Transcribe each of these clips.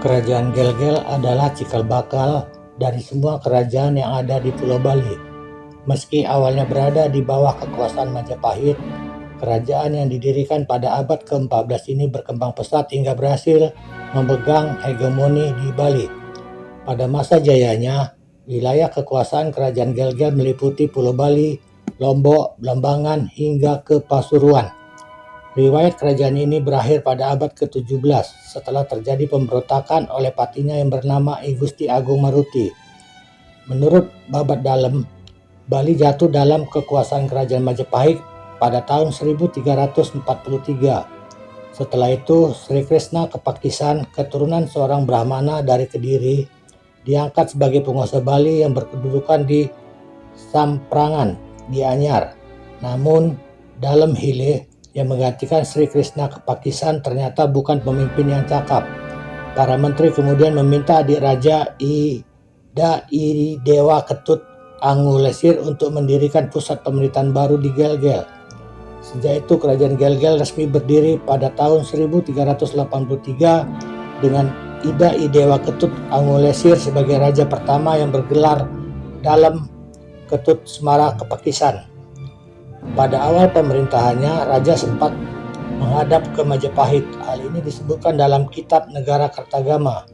Kerajaan Gel-Gel adalah cikal bakal dari semua kerajaan yang ada di Pulau Bali. Meski awalnya berada di bawah kekuasaan Majapahit, kerajaan yang didirikan pada abad ke-14 ini berkembang pesat hingga berhasil memegang hegemoni di Bali. Pada masa jayanya, wilayah kekuasaan kerajaan Gel-Gel meliputi Pulau Bali, Lombok, Blambangan, hingga ke Pasuruan. Riwayat kerajaan ini berakhir pada abad ke-17 setelah terjadi pemberontakan oleh patinya yang bernama I Gusti Agung Maruti. Menurut babat dalam, Bali jatuh dalam kekuasaan kerajaan Majapahit pada tahun 1343. Setelah itu, Sri Krishna Kepakisan, keturunan seorang Brahmana dari Kediri, diangkat sebagai penguasa Bali yang berkedudukan di Samprangan, Gianyar. Namun, dalam Hile yang menggantikan Sri Krishna Kepakisan ternyata bukan pemimpin yang cakap. Para menteri kemudian meminta adik raja Ida Iri Dewa Ketut Angulesir untuk mendirikan pusat pemerintahan baru di Gel-Gel. Sejak itu kerajaan Gel-Gel resmi berdiri pada tahun 1383 dengan Ida I Dewa Ketut Angulesir sebagai raja pertama yang bergelar dalam Ketut Semara Kepakisan. Pada awal pemerintahannya, raja sempat menghadap ke Majapahit. Hal ini disebutkan dalam kitab Negara Kertagama.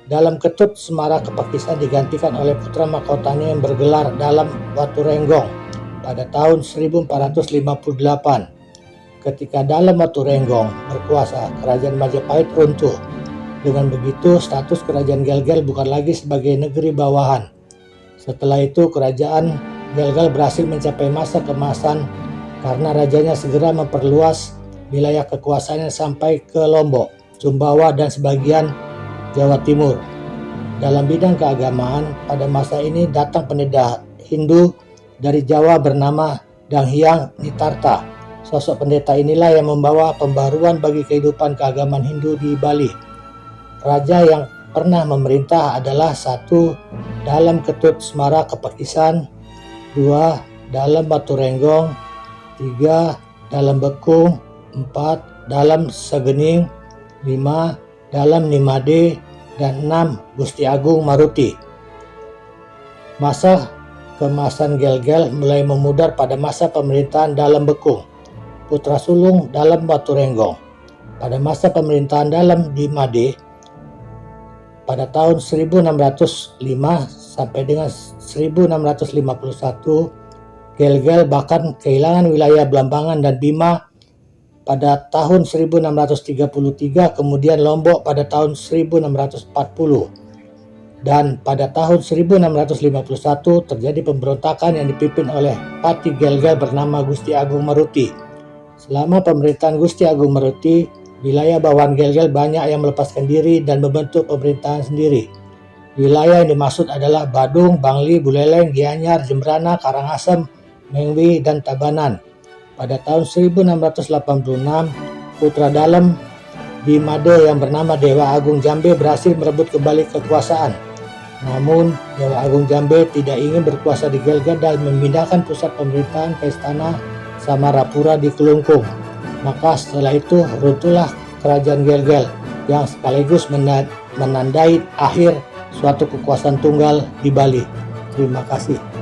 Dalam Ketut Semara Kepakisan digantikan oleh putra mahkotanya yang bergelar dalam Waturenggong pada tahun 1458. Ketika dalam Waturenggong berkuasa, kerajaan Majapahit runtuh. Dengan begitu, status kerajaan Gel-Gel bukan lagi sebagai negeri bawahan. Setelah itu, kerajaan Gel-Gel berhasil mencapai masa keemasan karena rajanya segera memperluas wilayah kekuasaannya sampai ke Lombok, Sumbawa, dan sebagian Jawa Timur. Dalam bidang keagamaan, pada masa ini datang pendeta Hindu dari Jawa bernama Danghyang Nitarta. Sosok pendeta inilah yang membawa pembaruan bagi kehidupan keagamaan Hindu di Bali. Raja yang pernah memerintah adalah 1. Dalam Ketut Semara Kepakisan, 2. Dalam Waturenggong, 3. Dalam Bekung, 4. Dalam Segening, 5. Dalam Nimade, dan 6. Gusti Agung Maruti. Masa keemasan Gel-Gel mulai memudar pada masa pemerintahan dalam Bekung, putra sulung dalam Waturenggong. Pada masa pemerintahan dalam Nimade, pada tahun 1605 sampai dengan 1651, Gel-Gel bahkan kehilangan wilayah Blambangan dan Bima pada tahun 1633, kemudian Lombok pada tahun 1640. Dan pada tahun 1651 terjadi pemberontakan yang dipimpin oleh Pati Gel-Gel bernama Gusti Agung Maruti. Selama pemerintahan Gusti Agung Maruti, wilayah bawahan Gel-Gel banyak yang melepaskan diri dan membentuk pemerintahan sendiri. Wilayah yang dimaksud adalah Badung, Bangli, Buleleng, Gianyar, Jembrana, Karangasem, Mengwi, dan Tabanan. Pada tahun 1686, putra dalam Bimade yang bernama Dewa Agung Jambe berhasil merebut kembali kekuasaan. Namun, Dewa Agung Jambe tidak ingin berkuasa di Gel-Gel dan memindahkan pusat pemerintahan ke istana Samarapura di Kelungkung. Maka setelah itu runtuhlah kerajaan Gel-Gel yang sekaligus menandai akhir suatu kekuasaan tunggal di Bali. Terima kasih.